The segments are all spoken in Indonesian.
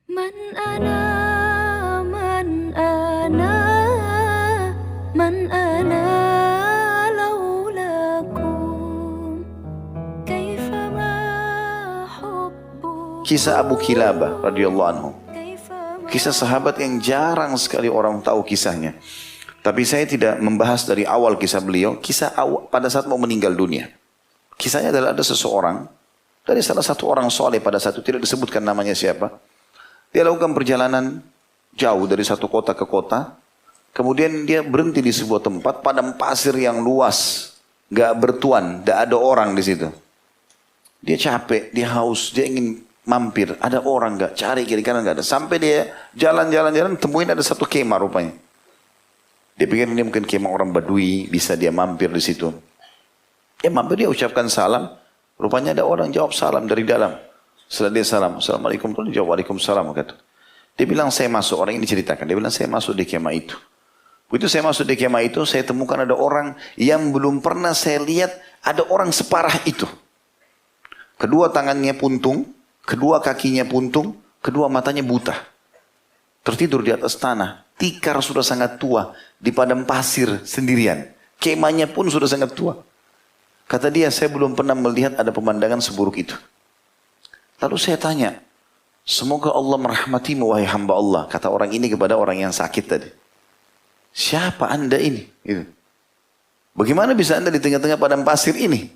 من أنا من أنا من أنا لولاكم كيفما حبكم Kisah Abu Kilabah radhiyallahu anhu. كيفما Kisah sahabat yang jarang sekali orang tahu kisahnya. Tapi saya tidak membahas dari awal kisah beliau, kisah awal pada saat mau meninggal dunia. Kisahnya adalah ada seseorang dari salah satu orang soleh pada saat itu, tidak disebutkan namanya siapa. Dia lakukan perjalanan jauh dari satu kota ke kota. Kemudian dia berhenti di sebuah tempat padang pasir yang luas, gak bertuan, gak ada orang di situ. Dia capek, dia haus, dia ingin mampir. Ada orang gak? Cari kiri kanan gak ada. Sampai dia jalan-jalan, temuin ada satu kemah rupanya. Dia pikir ini mungkin kemah orang Badui, bisa dia mampir di situ. Dia mampir, dia ucapkan salam. Rupanya ada orang jawab salam dari dalam. Setelah dia salam, Assalamualaikum, dia jawab Waalaikumsalam. Kata. Dia bilang saya masuk, orang ini ceritakan. Dia bilang saya masuk di kemah itu. Begitu saya masuk di kemah itu, saya temukan ada orang yang belum pernah saya lihat ada orang separah itu. Kedua tangannya puntung, kedua kakinya puntung, kedua matanya buta. Tertidur di atas tanah. Tikar sudah sangat tua. Di padang pasir sendirian. Kemahnya pun sudah sangat tua. Kata dia, saya belum pernah melihat ada pemandangan seburuk itu. Lalu saya tanya, semoga Allah merahmatimu wahai hamba Allah. Kata orang ini kepada orang yang sakit tadi. Siapa anda ini? Gitu. Bagaimana bisa anda di tengah-tengah padang pasir ini?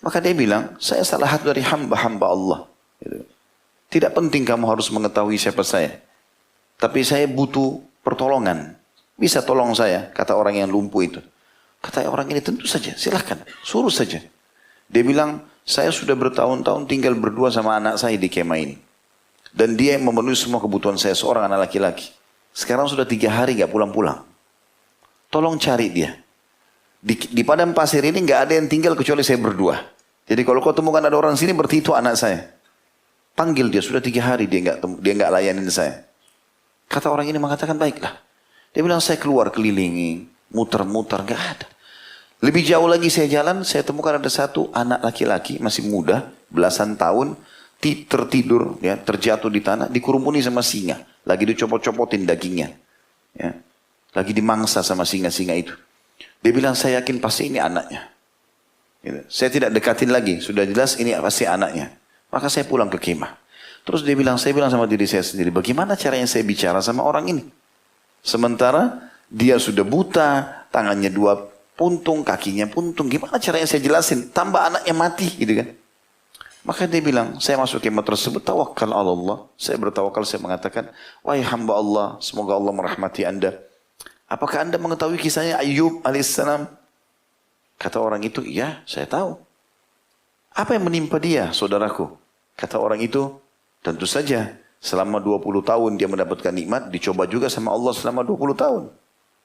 Maka dia bilang, saya salah satu dari hamba-hamba Allah. Gitu. Tidak penting kamu harus mengetahui siapa saya. Tapi saya butuh pertolongan. Bisa tolong saya, kata orang yang lumpuh itu. Kata orang ini, tentu saja, silahkan, suruh saja. Dia bilang, saya sudah bertahun-tahun tinggal berdua sama anak saya di kemah ini. Dan dia yang memenuhi semua kebutuhan saya, seorang anak laki-laki. Sekarang sudah 3 hari gak pulang-pulang. Tolong cari dia. Di padang pasir ini gak ada yang tinggal kecuali saya berdua. Jadi kalau kau temukan ada orang sini, berarti itu anak saya. Panggil dia, sudah 3 hari dia gak layanin saya. Kata orang ini mengatakan, baiklah. Dia bilang, saya keluar kelilingi, muter-muter, gak ada. Lebih jauh lagi saya jalan, saya temukan ada satu anak laki-laki, masih muda, belasan tahun, tertidur, ya, terjatuh di tanah, dikerumuni sama singa. Lagi dicopot-copotin dagingnya. Ya. Lagi dimangsa sama singa-singa itu. Dia bilang, saya yakin pasti ini anaknya. Gitu. Saya tidak dekatin lagi, sudah jelas ini pasti anaknya. Maka saya pulang ke kemah. Terus dia bilang, saya bilang sama diri saya sendiri, bagaimana caranya saya bicara sama orang ini? Sementara dia sudah buta, tangannya 2 puntung, kakinya puntung. Gimana caranya saya jelasin? Tambah anaknya mati gitu kan. Maka dia bilang, saya masuk kemah tersebut, tawakal Allah. Saya bertawakal, saya mengatakan, wahai hamba Allah, semoga Allah merahmati anda. Apakah anda mengetahui kisahnya Ayub alaihissalam? Kata orang itu, iya saya tahu. Apa yang menimpa dia, saudaraku? Kata orang itu, tentu saja. Selama 20 tahun dia mendapatkan nikmat, dicoba juga sama Allah selama 20 tahun.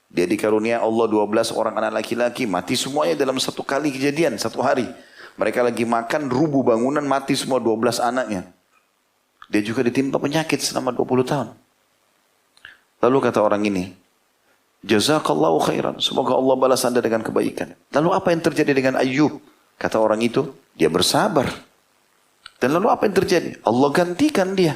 Dia dikarunia Allah 12 orang anak laki-laki, mati semuanya dalam satu kali kejadian, satu hari. Mereka lagi makan, rubuh bangunan, mati semua 12 anaknya. Dia juga ditimpa penyakit selama 20 tahun. Lalu kata orang ini, jazakallahu khairan, semoga Allah balas anda dengan kebaikan. Lalu apa yang terjadi dengan Ayub? Kata orang itu, dia bersabar. Dan lalu apa yang terjadi? Allah gantikan dia.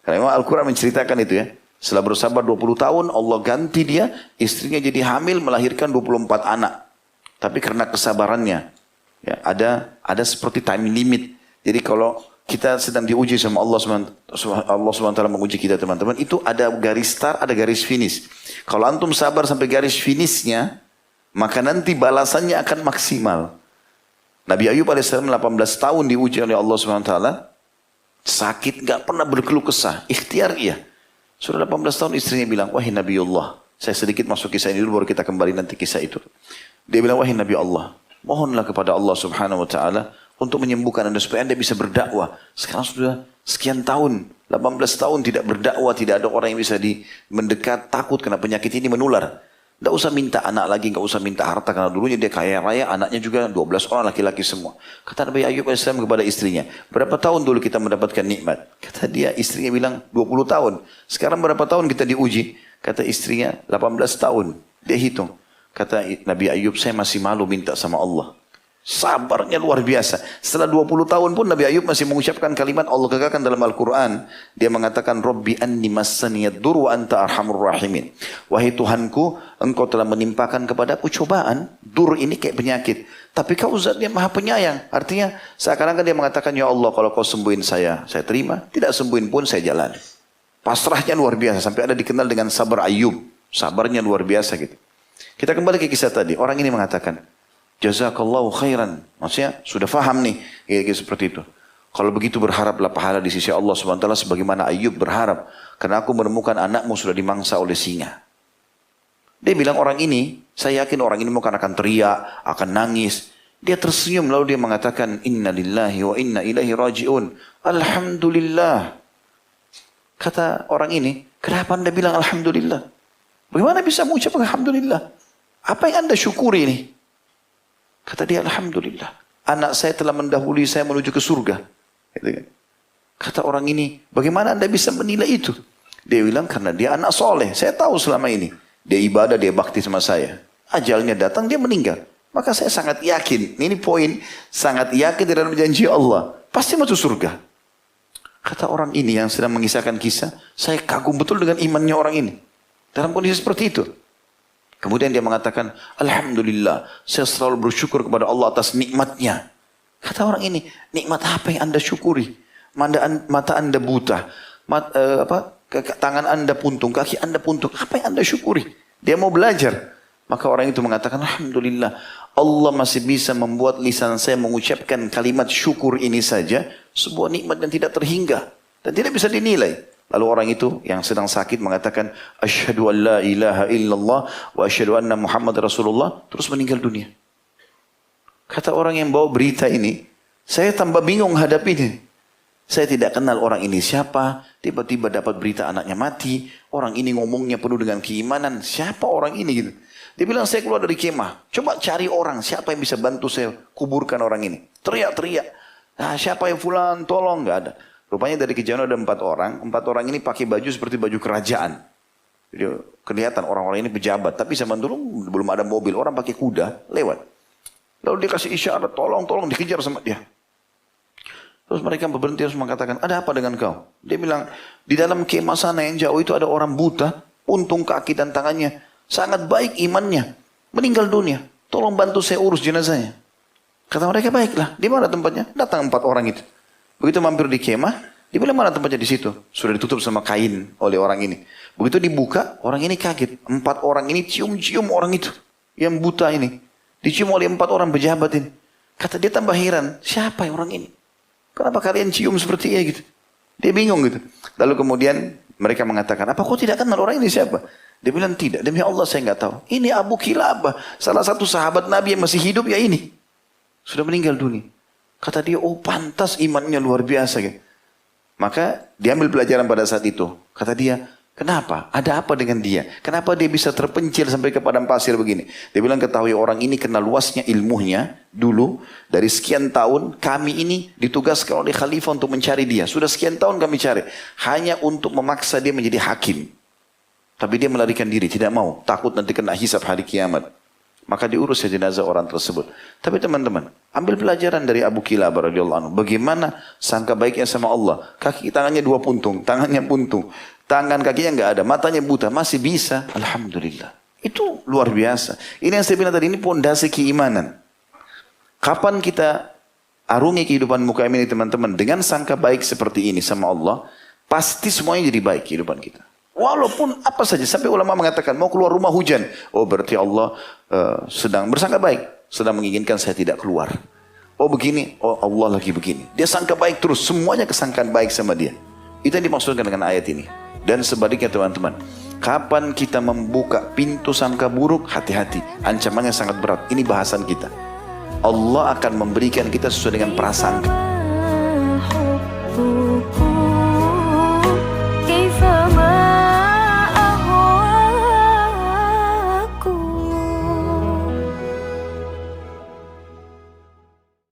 Karena memang Al-Quran menceritakan itu ya. Setelah bersabar 20 tahun, Allah ganti dia, istrinya jadi hamil, melahirkan 24 anak. Tapi karena kesabarannya, ya, ada seperti time limit. Jadi kalau kita sedang diuji sama Allah SWT menguji kita teman-teman, itu ada garis start, ada garis finish. Kalau antum sabar sampai garis finishnya, maka nanti balasannya akan maksimal. Nabi Ayub AS 18 tahun diuji oleh Allah SWT, sakit, gak pernah berkeluh kesah, ikhtiar iya. Sudah 18 tahun istrinya bilang, wahai Nabi Allah, saya sedikit masuk kisah ini dulu baru kita kembali nanti kisah itu. Dia bilang, wahai Nabi Allah, mohonlah kepada Allah Subhanahu Wa Taala untuk menyembuhkan anda supaya anda bisa berdakwah. Sekarang sudah sekian tahun, 18 tahun tidak berdakwah, tidak ada orang yang bisa mendekat, takut karena penyakit ini menular. Tidak usah minta anak lagi, tidak usah minta harta karena dulunya dia kaya raya, anaknya juga 12 orang laki-laki semua. Kata Nabi Ayub AS kepada istrinya, berapa tahun dulu kita mendapatkan nikmat? Kata dia, istrinya bilang 20 tahun. Sekarang berapa tahun kita diuji? Kata istrinya 18 tahun. Dia hitung. Kata Nabi Ayub, saya masih malu minta sama Allah. Sabarnya luar biasa. Setelah 20 tahun pun Nabi Ayub masih mengucapkan kalimat Allah katakan dalam Al-Quran. Dia mengatakan, Rabbi anni massaniyad dur wa anta arhamur rahimin. Wahai Tuhanku, engkau telah menimpakan kepadaku cobaan. Dur ini kayak penyakit. Tapi kau zat yang maha penyayang. Artinya seakan-akan dia mengatakan, ya Allah kalau kau sembuhin saya terima. Tidak sembuhin pun saya jalani. Pasrahnya luar biasa. Sampai ada dikenal dengan sabar Ayub. Sabarnya luar biasa gitu. Kita kembali ke kisah tadi. Orang ini mengatakan, Jazakallahu khairan. Maksudnya sudah faham nih. Kayak seperti itu. Kalau begitu berharaplah pahala di sisi Allah SWT sebagaimana Ayub berharap. Karena aku menemukan anakmu sudah dimangsa oleh singa. Dia bilang orang ini, saya yakin orang ini mungkin akan teriak, akan nangis. Dia tersenyum lalu dia mengatakan, Inna lillahi wa inna ilaihi raji'un. Alhamdulillah. Kata orang ini, kenapa anda bilang Alhamdulillah? Bagaimana bisa mengucapkan Alhamdulillah? Apa yang anda syukuri ini? Kata dia, Alhamdulillah. Anak saya telah mendahului saya menuju ke surga. Kata orang ini, bagaimana anda bisa menilai itu? Dia bilang, karena dia anak soleh. Saya tahu selama ini. Dia ibadah, dia bakti sama saya. Ajalnya datang, dia meninggal. Maka saya sangat yakin. Ini poin. Sangat yakin dalam janji Allah. Pasti masuk surga. Kata orang ini yang sedang mengisahkan kisah. Saya kagum betul dengan imannya orang ini. Dalam kondisi seperti itu. Kemudian dia mengatakan, Alhamdulillah, saya selalu bersyukur kepada Allah atas nikmatnya. Kata orang ini, nikmat apa yang anda syukuri? Mata anda buta, tangan anda puntung, kaki anda puntung. Apa yang anda syukuri? Dia mau belajar. Maka orang itu mengatakan, Alhamdulillah, Allah masih bisa membuat lisan saya mengucapkan kalimat syukur ini saja. Sebuah nikmat yang tidak terhingga. Dan tidak bisa dinilai. Lalu orang itu yang sedang sakit mengatakan, Asyhadu an la ilaha illallah wa asyhadu anna Muhammad Rasulullah. Terus meninggal dunia. Kata orang yang bawa berita ini, saya tambah bingung hadapinya. Saya tidak kenal orang ini siapa. Tiba-tiba dapat berita anaknya mati. Orang ini ngomongnya penuh dengan keimanan. Siapa orang ini gitu? Dia bilang, saya keluar dari kemah. Coba cari orang. Siapa yang bisa bantu saya kuburkan orang ini? Teriak-teriak. Nah, siapa yang fulan? Tolong. Gak ada. Rupanya dari kejauhan ada 4 orang. 4 orang ini pakai baju seperti baju kerajaan. Jadi kelihatan orang-orang ini pejabat. Tapi zaman dulu belum ada mobil. Orang pakai kuda lewat. Lalu dia kasih isyarat. Tolong, tolong. Dikejar sama dia. Terus mereka berhenti harus mengatakan, ada apa dengan kau? Dia bilang, di dalam kemah sana yang jauh itu ada orang buta. Puntung kaki dan tangannya. Sangat baik imannya. Meninggal dunia. Tolong bantu saya urus jenazahnya. Kata mereka, baiklah. Di mana tempatnya? Datang 4 orang itu. Begitu mampir di kemah, dia bilang mana tempatnya di situ. Sudah ditutup sama kain oleh orang ini. Begitu dibuka, orang ini kaget. 4 orang ini cium-cium orang itu. Yang buta ini. Dicium oleh 4 orang pejabat ini. Kata dia tambah heran. Siapa orang ini? Kenapa kalian cium seperti ini gitu? Dia bingung gitu. Lalu kemudian mereka mengatakan, apa kau tidak kenal orang ini siapa? Dia bilang tidak. Demi Allah saya nggak tahu. Ini Abu Kilabah. Salah satu sahabat Nabi yang masih hidup ya ini. Sudah meninggal dunia. Kata dia, oh pantas imannya luar biasa. Gitu. Maka diambil pelajaran pada saat itu. Kata dia, kenapa? Ada apa dengan dia? Kenapa dia bisa terpencil sampai ke padang pasir begini? Dia bilang, ketahui orang ini kena luasnya ilmunya dulu. Dari sekian tahun kami ini ditugaskan oleh khalifah untuk mencari dia. Sudah sekian tahun kami cari. Hanya untuk memaksa dia menjadi hakim. Tapi dia melarikan diri, tidak mau. Takut nanti kena hisab hari kiamat. Maka diurus jenazah orang tersebut. Tapi teman-teman, ambil pelajaran dari Abu Kilabah radhiyallahu anhu. Bagaimana sangka baiknya sama Allah. Kaki tangannya 2 puntung, tangannya puntung. Tangan kakinya enggak ada, matanya buta, masih bisa. Alhamdulillah. Itu luar biasa. Ini yang saya bilang tadi, ini pondasi keimanan. Kapan kita arungi kehidupan muka ini teman-teman, dengan sangka baik seperti ini sama Allah, pasti semuanya jadi baik kehidupan kita. Walaupun apa saja, sampai ulama mengatakan mau keluar rumah hujan, oh berarti Allah sedang bersangka baik, sedang menginginkan saya tidak keluar. Oh begini, oh Allah lagi begini. Dia sangka baik terus, semuanya kesangkaan baik sama dia. Itu yang dimaksudkan dengan ayat ini. Dan sebaliknya teman-teman, kapan kita membuka pintu sangka buruk, hati-hati, ancamannya sangat berat. Ini bahasan kita. Allah akan memberikan kita sesuai dengan prasangka.